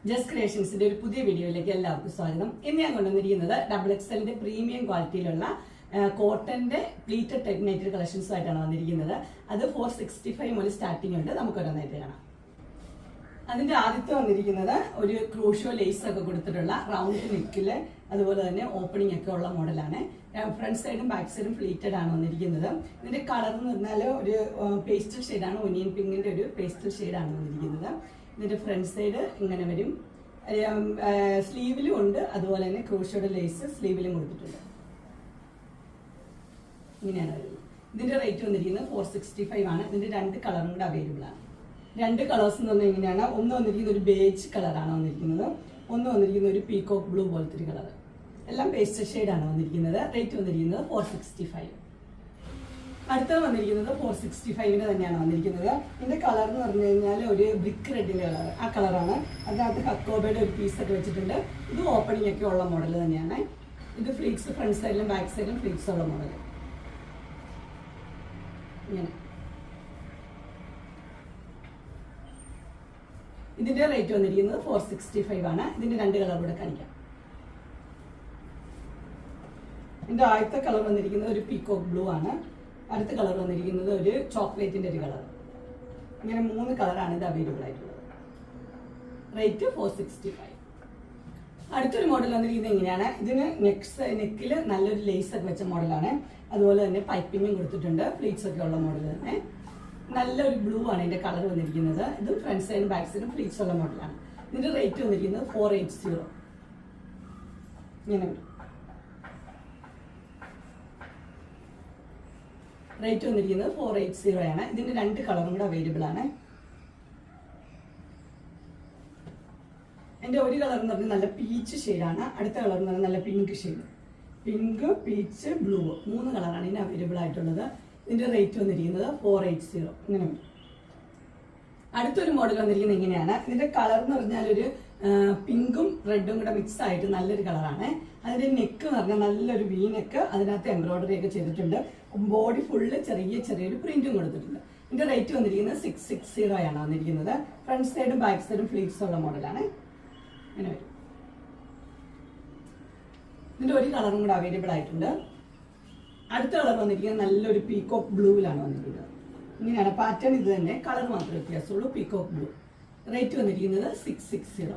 Just ക്രിയേഷൻസിന്റെ ഒരു പുതിയ വീഡിയോയിലേക്ക് എല്ലാവർക്കും സ്വാഗതം. ഇന്ന് ഞാൻ കൊണ്ടുവന്നിരിക്കുന്നത് XXLന്റെ പ്രീമിയം ക്വാളിറ്റിയിലുള്ള കോട്ടന്റെ പ്ലീറ്റഡ് ടെക്നൈറ്റഡ് കളക്ഷൻസ് ആയിട്ടാണ് വന്നിരിക്കുന്നത്. അത് 465 മുതൽ സ്റ്റാർട്ടിംഗ് ഉണ്ട്. നമുക്ക് ഓരോന്നായിട്ട് കാണാം. അതിന്റെ ആദ്യത്തെ വന്നിരിക്കുന്നത് ഒരു ക്രൂഷോ ലേസ് ഒക്കെ കൊടുത്തിട്ടുള്ള റൗണ്ട് നെക്കില് അതുപോലെ തന്നെ ഓപ്പണിംഗ് ഒക്കെ ഉള്ള മോഡലാണ്. ഫ്രണ്ട് സൈഡും ബാക്ക് സൈഡും പ്ലീറ്റഡ് ആണ് വന്നിരിക്കുന്നത്. ഇതിന്റെ കളർ എന്ന് പറഞ്ഞാൽ ഒരു പേസ്റ്റൽ ഷെയ്ഡാണ്, ഒനിയൻ പിങ്കിന്റെ ഒരു പേസ്റ്റൽ ഷെയ്ഡാണ് വന്നിരിക്കുന്നത്. ഇതിന്റെ ഫ്രണ്ട് സൈഡ് ഇങ്ങനെ വരും, സ്ലീവിലും ഉണ്ട്, അതുപോലെ തന്നെ ക്രൂഷോയുടെ ലേസ് സ്ലീവിലും കൊടുത്തിട്ടുണ്ട്. ഇങ്ങനെയാണ് വരുന്നത്. ഇതിന്റെ റേറ്റ് വന്നിരിക്കുന്നത് 465 ആണ്. ഇതിന്റെ രണ്ട് കളറും കൂടെ അവൈലബിൾ ആണ്. രണ്ട് കളേഴ്സ് എന്ന് പറഞ്ഞാൽ ഇങ്ങനെയാണ്. ഒന്ന് വന്നിരിക്കുന്നത് ഒരു ബേജ് കളറാണ് വന്നിരിക്കുന്നത്, ഒന്ന് വന്നിരിക്കുന്നത് ഒരു പീകോക്ക് ബ്ലൂ പോലത്തെ ഒരു കളർ. എല്ലാം പേസ്റ്റൽ ഷെയ്ഡാണ് വന്നിരിക്കുന്നത്. റേറ്റ് വന്നിരിക്കുന്നത് 465. അടുത്തത് വന്നിരിക്കുന്നത് 465 തന്നെയാണ് വന്നിരിക്കുന്നത്. ഇതിന്റെ കളർ എന്ന് പറഞ്ഞു കഴിഞ്ഞാൽ ഒരു ബ്രിക്ക് റെഡിലെ കളർ, ആ കളറാണ്. അതിനകത്ത് ഹക്കോബയുടെ ഒരു പീസൊക്കെ വെച്ചിട്ടുണ്ട്. ഇത് ഓപ്പണിംഗ് ഒക്കെ ഉള്ള മോഡൽ തന്നെയാണ്. ഇത് ഫ്ലീറ്റ്സ് ഫ്രണ്ട് സൈഡിലും ബാക്ക് സൈഡിലും ഫ്ലീറ്റ്സ് ഉള്ള മോഡൽ. ഇങ്ങനെ ഇതിന്റെ റേറ്റ് വന്നിരിക്കുന്നത് 465 ആണ്. ഇതിന്റെ രണ്ട് കളർ കൂടെ കാണിക്കാം. ഇതിന്റെ ആദ്യത്തെ കളർ വന്നിരിക്കുന്നത് ഒരു പീകോക്ക് ബ്ലൂ ആണ്. അടുത്ത കളർ വന്നിരിക്കുന്നത് ഒരു ചോക്ലേറ്റിന്റെ ഒരു കളർ. ഇങ്ങനെ മൂന്ന് കളറാണ് ഇത് അവൈലബിൾ ആയിട്ടുള്ളത്. റേറ്റ് 465. അടുത്തൊരു മോഡൽ വന്നിരിക്കുന്നത് ഇങ്ങനെയാണ്. ഇതിന് നെക്കില് നല്ലൊരു ലേസ് ഒക്കെ വെച്ച മോഡലാണ്. അതുപോലെ തന്നെ പൈപ്പിങ്ങും കൊടുത്തിട്ടുണ്ട്. ഫ്ലീറ്റ്സ് ഒക്കെ ഉള്ള മോഡൽ തന്നെ. നല്ലൊരു ബ്ലൂ ആണ് ഇതിന്റെ കളർ വന്നിരിക്കുന്നത്. ഇത് ഫ്രണ്ട് സൈഡും ബാക്ക് സൈഡും ഫ്ലീറ്റ്സ് ഉള്ള മോഡലാണ്. ഇതിന്റെ റേറ്റ് വന്നിരിക്കുന്നത് 480. ഇങ്ങനെ റേറ്റ് വന്നിരിക്കുന്നത് 480 ആണ്. ഇതിന്റെ രണ്ട് കളറും കൂടെ അവൈലബിൾ ആണ്. എന്റെ ഒരു കളർ എന്ന് പറഞ്ഞാൽ നല്ല പീച്ച് ഷെയ്ഡാണ്. അടുത്ത കളർ എന്ന് പറഞ്ഞാൽ നല്ല pink shade. Pink, peach, blue, മൂന്ന് കളറാണ് ഇതിന് അവൈലബിൾ ആയിട്ടുള്ളത്. ഇതിന്റെ റേറ്റ് വന്നിരിക്കുന്നത് 480. ഇങ്ങനെ അടുത്തൊരു മോഡൽ വന്നിരിക്കുന്നത് ഇങ്ങനെയാണ്. ഇതിന്റെ കളർ എന്ന് പറഞ്ഞാൽ ഒരു പിങ്കും റെഡും കൂടെ മിക്സ് ആയിട്ട് നല്ലൊരു കളറാണ്. അതിന്റെ നെക്ക് എന്ന് പറഞ്ഞാൽ നല്ലൊരു വി നെക്ക്, അതിനകത്ത് എംബ്രോയിഡറി ഒക്കെ ചെയ്തിട്ടുണ്ട്. ബോഡി ഫുള്ള് ചെറിയൊരു പ്രിന്റും കൊടുത്തിട്ടുണ്ട്. ഇതിന്റെ റേറ്റ് വന്നിരിക്കുന്നത് 660 ആണ് വന്നിരിക്കുന്നത്. ഫ്രണ്ട് സൈഡും ബാക്ക് സൈഡും ഫ്ലീറ്റ്സ് ഉള്ള മോഡലാണ്. അങ്ങനെ വരും. ഇതിന്റെ ഒരു കളറും കൂടെ അവൈലബിൾ ആയിട്ടുണ്ട്. അടുത്ത കളർ വന്നിരിക്കുന്നത് നല്ലൊരു പീകോക്ക് ബ്ലൂവിലാണ് വന്നിരിക്കുന്നത്. ഇങ്ങനെയാണ് പാറ്റേൺ. ഇത് തന്നെ കളർ മാത്രമേ വ്യത്യാസമുള്ളൂ. Peacock blue. റേറ്റ് വന്നിരിക്കുന്നത് 660.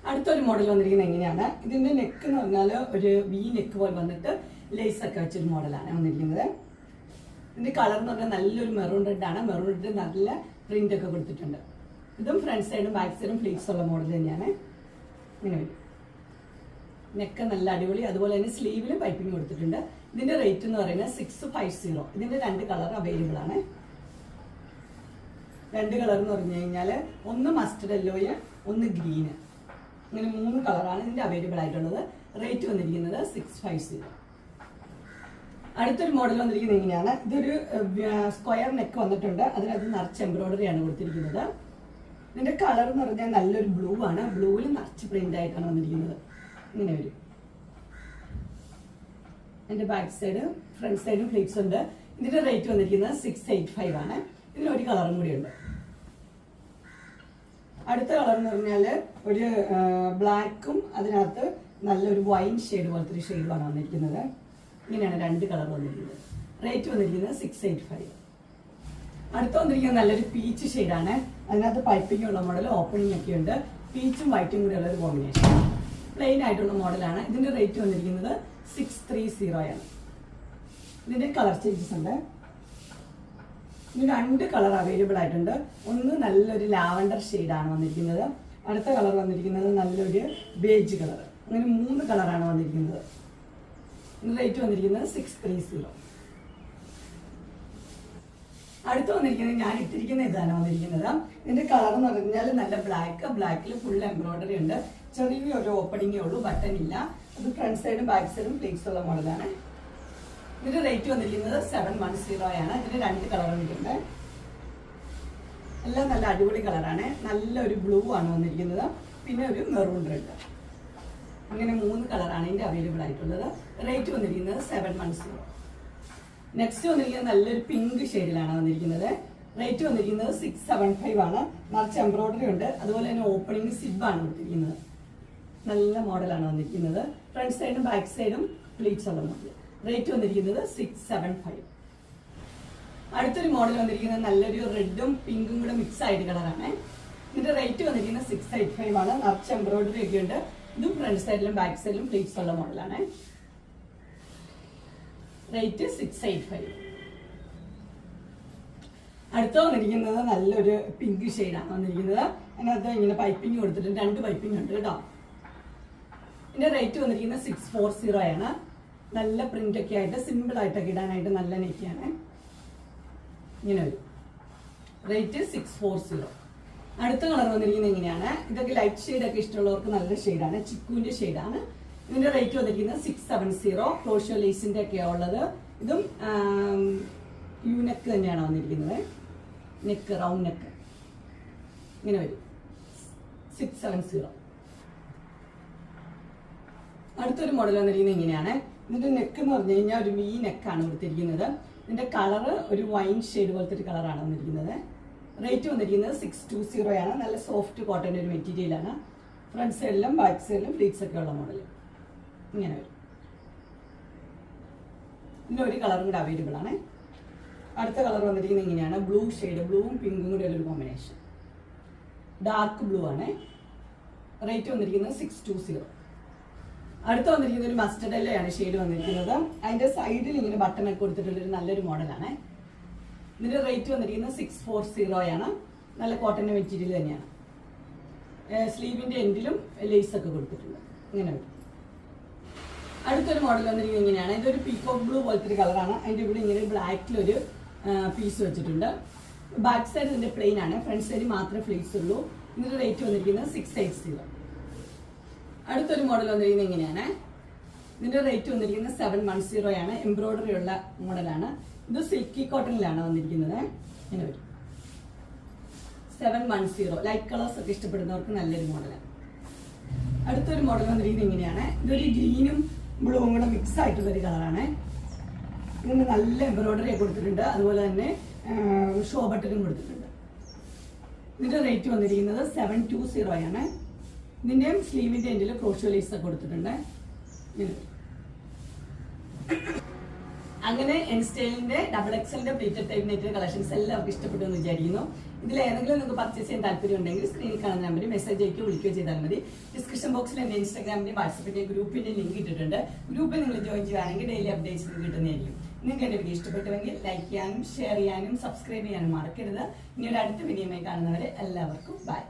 അടുത്തൊരു മോഡൽ വന്നിരിക്കുന്നത് എങ്ങനെയാണ്. ഇതിന്റെ നെക്ക് എന്ന് പറഞ്ഞാൽ ഒരു വി നെക്ക് പോലെ വന്നിട്ട് ലേസ് ഒക്കെ വെച്ചൊരു മോഡലാണ് വന്നിരിക്കുന്നത്. ഇതിന്റെ കളർ എന്ന് പറഞ്ഞാൽ നല്ലൊരു മെറൂൺ റെഡ് ആണ്. മെറൂൺ റെഡ് നല്ല പ്രിന്റ് ഒക്കെ കൊടുത്തിട്ടുണ്ട്. ഇതും ഫ്രണ്ട് സൈഡും ബാക്ക് സൈഡും ഫ്ലീറ്റ്സ് ഉള്ള മോഡൽ തന്നെയാണ്. ഇങ്ങനെ വരും. നെക്ക് നല്ല അടിപൊളി. അതുപോലെ തന്നെ സ്ലീവിലും പൈപ്പിംഗ് കൊടുത്തിട്ടുണ്ട്. ഇതിന്റെ റേറ്റ് എന്ന് പറയുന്നത് 650. ഇതിന്റെ രണ്ട് കളർ അവൈലബിൾ ആണ്. രണ്ട് കളർ എന്ന് പറഞ്ഞു കഴിഞ്ഞാൽ ഒന്ന് മസ്റ്റർഡ് യെല്ലോയ്, ഒന്ന് ഗ്രീന്. ഇങ്ങനെ മൂന്ന് കളറാണ് ഇതിന്റെ അവൈലബിൾ ആയിട്ടുള്ളത്. റേറ്റ് വന്നിരിക്കുന്നത് 650. അടുത്തൊരു മോഡൽ വന്നിരിക്കുന്നത് എങ്ങനെയാണ്. ഇതൊരു സ്ക്വയർ നെക്ക് വന്നിട്ടുണ്ട്. അതിനകത്ത് നിറച്ച് എംബ്രോയിഡറി ആണ് കൊടുത്തിരിക്കുന്നത്. ഇതിന്റെ കളർ എന്ന് പറഞ്ഞാൽ നല്ലൊരു ബ്ലൂ ആണ്. ബ്ലൂവിൽ നിറച്ച് പ്രിന്റ് ആയിട്ടാണ് വന്നിരിക്കുന്നത്. ഇങ്ങനെ വരും. എന്റെ ബാക്ക് സൈഡ് ഫ്രണ്ട് സൈഡും ഫ്ലീറ്റ്സ് ഉണ്ട്. ഇതിന്റെ റേറ്റ് വന്നിരിക്കുന്നത് 685 ആണ്. ഇതിനൊരു കളറും കൂടി ഉണ്ട്. അടുത്ത കളർ എന്ന് പറഞ്ഞാൽ ഒരു ബ്ലാക്കും അതിനകത്ത് നല്ലൊരു വൈൻ ഷെയ്ഡ് പോലത്തെ ഒരു ഷെയ്ഡുമാണ് വന്നിരിക്കുന്നത്. ഇങ്ങനെയാണ് രണ്ട് കളർ വന്നിരിക്കുന്നത്. റേറ്റ് വന്നിരിക്കുന്നത് 685. അടുത്ത വന്നിരിക്കുന്നത് നല്ലൊരു പീച്ച് ഷെയ്ഡാണ്. അതിനകത്ത് പൈപ്പിംഗ് ഉള്ള മോഡൽ, ഓപ്പണിംഗ് ഒക്കെ ഉണ്ട്. പീച്ചും വൈറ്റും കൂടി ഉള്ള ഒരു കോമ്പിനേഷൻ. പ്ലെയിൻ ആയിട്ടുള്ള മോഡലാണ്. ഇതിന്റെ റേറ്റ് വന്നിരിക്കുന്നത് 630 ആണ്. ഇതിന്റെ കളർ ചേഞ്ചസ് ഉണ്ട്. ഇതിന് രണ്ട് കളർ അവൈലബിൾ ആയിട്ടുണ്ട്. ഒന്ന് നല്ലൊരു ലാവൻഡർ ഷെയ്ഡാണ് വന്നിരിക്കുന്നത്. അടുത്ത കളർ വന്നിരിക്കുന്നത് നല്ലൊരു ബേജ് കളർ. അങ്ങനെ മൂന്ന് കളറാണ് വന്നിരിക്കുന്നത്. ഇതിന്റെ റേറ്റ് വന്നിരിക്കുന്നത് 630. അടുത്ത് വന്നിരിക്കുന്നത് ഞാൻ ഇട്ടിരിക്കുന്ന ഇതാണ് വന്നിരിക്കുന്നത്. ഇതിന്റെ കളർ എന്ന് പറഞ്ഞാൽ നല്ല ബ്ലാക്കിൽ ഫുൾ എംബ്രോയിഡറി ഉണ്ട്. ചെറിയൊരു ഓപ്പണിംഗേ ഉള്ളൂ, ബട്ടൺ ഇല്ല. അത് ഫ്രണ്ട് സൈഡും ബാക്ക് സൈഡും ഫ്ലീറ്റ്സ് ഉള്ള മോഡലാണ്. ഇതിന്റെ റേറ്റ് വന്നിരിക്കുന്നത് 710 ആണ്. ഇതിന് രണ്ട് കളർ വന്നിട്ടുണ്ട്. എല്ലാം നല്ല അടിപൊളി കളറാണ്. നല്ലൊരു ബ്ലൂ ആണ് വന്നിരിക്കുന്നത്, പിന്നെ ഒരു മെറൂൺ റെഡ്. അങ്ങനെ മൂന്ന് കളറാണ് ഇതിന്റെ അവൈലബിൾ ആയിട്ടുള്ളത്. റേറ്റ് വന്നിരിക്കുന്നത് 710. നെക്സ്റ്റ് വന്നിരിക്കുന്നത് നല്ലൊരു പിങ്ക് ഷെയ്ഡിലാണ് വന്നിരിക്കുന്നത്. റേറ്റ് വന്നിരിക്കുന്നത് 675 ആണ്. നിറച്ച് എംബ്രോയിഡറി ഉണ്ട്. അതുപോലെ തന്നെ ഓപ്പണിംഗ് സിബാണ് കൊടുത്തിരിക്കുന്നത്. നല്ല മോഡലാണ് വന്നിരിക്കുന്നത്. ഫ്രണ്ട് സൈഡും ബാക്ക് സൈഡും പ്ലീറ്റ്സ് ഉള്ള മോഡൽ. റേറ്റ് വന്നിരിക്കുന്നത് 675. അടുത്തൊരു മോഡൽ വന്നിരിക്കുന്നത് നല്ലൊരു റെഡും പിങ്കും കൂടെ മിക്സ് ആയിട്ട് കളറാണ്. ഇതിന്റെ റേറ്റ് വന്നിരിക്കുന്നത് 685 ആണ്. നിറച്ച് എംബ്രോയിഡറി ഒക്കെ ഉണ്ട്. ഇതും ഫ്രണ്ട് സൈഡിലും ബാക്ക് സൈഡിലും പ്ലീറ്റ്സ് ഉള്ള മോഡലാണ്. റേറ്റ് 685. അടുത്ത വന്നിരിക്കുന്നത് നല്ലൊരു പിങ്ക് ഷെയ്ഡാണ് വന്നിരിക്കുന്നത്. അതിനകത്ത് ഇങ്ങനെ പൈപ്പിംഗ് കൊടുത്തിട്ടുണ്ട്. 2 പൈപ്പിംഗ് ഉണ്ട് കേട്ടോ. ഇതിന്റെ റേറ്റ് വന്നിരിക്കുന്നത് 640 ആണ്. നല്ല പ്രിന്റ് ഒക്കെ ആയിട്ട് സിമ്പിൾ ആയിട്ടൊക്കെ ഇടാനായിട്ട് നല്ല നെറ്റിയാണ്. ഇങ്ങനെ വരും. റേറ്റ് 640. അടുത്ത കളർ വന്നിരിക്കുന്നത് ഇങ്ങനെയാണ്. ഇതൊക്കെ ലൈറ്റ് ഷെയ്ഡ് ഒക്കെ ഇഷ്ടമുള്ളവർക്ക് നല്ല ഷെയ്ഡാണ്. ചിക്കുവിന്റെ ഷെയ്ഡാണ്. ഇതിന്റെ റേറ്റ് വന്നിരിക്കുന്നത് 670. ക്രോഷ്യോ ലേസിന്റെ ഒക്കെയാണ് ഉള്ളത്. ഇതും യൂനെക്ക് തന്നെയാണ് വന്നിരിക്കുന്നത്. നെക്ക് റൗണ്ട് നെക്ക് ഇങ്ങനെ വരും. 670. അടുത്തൊരു മോഡൽ വന്നിരിക്കുന്നത് ഇങ്ങനെയാണ്. ഇതിന്റെ നെക്ക് എന്ന് പറഞ്ഞു കഴിഞ്ഞാൽ ഒരു വി നെക്കാണ് കൊടുത്തിരിക്കുന്നത്. ഇതിന്റെ കളറ് ഒരു വൈൻ ഷെയ്ഡ് പോലത്തെ ഒരു കളറാണ് വന്നിരിക്കുന്നത്. റേറ്റ് വന്നിരിക്കുന്നത് 620 ആണ്. നല്ല സോഫ്റ്റ് കോട്ടന്റെ ഒരു മെറ്റീരിയലാണ്. ഫ്രണ്ട് സൈഡിലും ബാക്ക് സൈഡിലും ഫ്ലീറ്റ്സ് ഒക്കെ ഉള്ള മോഡൽ ഇങ്ങനെ വരും. ഇതിന്റെ ഒരു കളറും കൂടെ അവൈലബിൾ ആണ്. അടുത്ത കളർ വന്നിരിക്കുന്നത് ഇങ്ങനെയാണ്. ബ്ലൂ ഷെയ്ഡ്, ബ്ലൂവും പിങ്കും കൂടെ ഉള്ളൊരു കോമ്പിനേഷൻ. ഡാർക്ക് ബ്ലൂ ആണ്. റേറ്റ് വന്നിരിക്കുന്നത് 620. അടുത്ത വന്നിരിക്കുന്നത് ഒരു മസ്റ്റർഡ് യെല്ലോയാണ് ഷെയ്ഡ് വന്നിരിക്കുന്നത്. അതിന്റെ സൈഡിൽ ഇങ്ങനെ ബട്ടൺ ഒക്കെ കൊടുത്തിട്ടുള്ളൊരു നല്ലൊരു മോഡലാണ്. ഇതിന്റെ റേറ്റ് വന്നിരിക്കുന്നത് 640 ആണ്. നല്ല കോട്ടന്റെ മെറ്റീരിയൽ തന്നെയാണ്. സ്ലീവിന്റെ എൻഡിലും ലേസ് ഒക്കെ കൊടുത്തിട്ടുണ്ട്. ഇങ്ങനെ വരും. അടുത്തൊരു മോഡൽ വന്നിരിക്കുന്നത് ഇങ്ങനെയാണ്. ഇതൊരു പീകോക്ക് ബ്ലൂ പോലത്തെ ഒരു കളറാണ്. അതിന്റെ ഇവിടെ ഇങ്ങനെ ബ്ലാക്കിലൊരു പീസ് വെച്ചിട്ടുണ്ട്. ബാക്ക് സൈഡ് ഇതിന്റെ പ്ലെയിൻ ആണ്. ഫ്രണ്ട് സൈഡിൽ മാത്രമേ ഫ്ലീറ്റ്സ് ഉള്ളൂ. ഇതിന്റെ റേറ്റ് വന്നിരിക്കുന്നത് 680. അടുത്തൊരു മോഡൽ വന്നിരിക്കുന്നത് ഇങ്ങനെയാണ്. ഇതിന്റെ റേറ്റ് വന്നിരിക്കുന്നത് 710 ആണ്. എംബ്രോയിഡറി ഉള്ള മോഡലാണ്. ഇത് സിൽക്കി കോട്ടണിലാണ് വന്നിരിക്കുന്നത്. ഇങ്ങനെ വരും. 710. ലൈറ്റ് കളേഴ്സ് ഒക്കെ ഇഷ്ടപ്പെടുന്നവർക്ക് നല്ലൊരു മോഡലാണ്. അടുത്തൊരു മോഡൽ വന്നിരിക്കുന്നത് ഇങ്ങനെയാണ്. ഇതൊരു ഗ്രീനും ബ്ലൂവും കൂടെ മിക്സ് ആയിട്ടുള്ള ഒരു കളറാണ്. ഇതിന് നല്ല എംബ്രോയിഡറി കൊടുത്തിട്ടുണ്ട്. അതുപോലെ തന്നെ ഷോ ബട്ടണും കൊടുത്തിട്ടുണ്ട്. ഇതിന്റെ റേറ്റ് വന്നിരിക്കുന്നത് 720 ആണ്. ഇതിന്റെയും സ്ലീവിന്റെ എൻഡിൽ ക്രോഷ്യോ ലേസ് ഒക്കെ കൊടുത്തിട്ടുണ്ട്. അങ്ങനെ എൻസ്റ്റൈലിന്റെ ഡബിൾ എക്സലിന്റെ പ്ലീറ്റഡ് ടൈപ്പ് നെറ്റ് കളക്ഷൻസ് എല്ലാവർക്കും ഇഷ്ടപ്പെട്ടു എന്ന് വിചാരിക്കുന്നു. ഇതിൽ ഏതെങ്കിലും നിങ്ങൾക്ക് പർച്ചേസ് ചെയ്യാൻ താല്പര്യം ഉണ്ടെങ്കിൽ സ്ക്രീനിൽ കാണുന്ന നമ്പറിൽ മെസ്സേജ് അയക്കുകയോ വിളിക്കുകയോ ചെയ്താൽ മതി. ഡിസ്ക്രിപ്ഷൻ ബോക്സിൽ എന്റെ ഇൻസ്റ്റാഗ്രാമിന്റെ വാട്സപ്പിന്റെ ഗ്രൂപ്പിന്റെ ലിങ്ക് ഇട്ടിട്ടുണ്ട്. ഗ്രൂപ്പിൽ നിങ്ങൾ ജോയിൻ ചെയ്യുകയാണെങ്കിൽ ഡെയിലി അപ്ഡേറ്റ്സ് കിട്ടുന്നതായിരിക്കും. നിങ്ങൾക്ക് എന്റെ വീഡിയോ ഇഷ്ടപ്പെട്ടുവെങ്കിൽ ലൈക്ക് ചെയ്യാനും ഷെയർ ചെയ്യാനും സബ്സ്ക്രൈബ് ചെയ്യാനും മറക്കരുത്. ഇനി ഒരു അടുത്ത വീഡിയോയുമായി കാണുന്നവരെ എല്ലാവർക്കും ബൈ.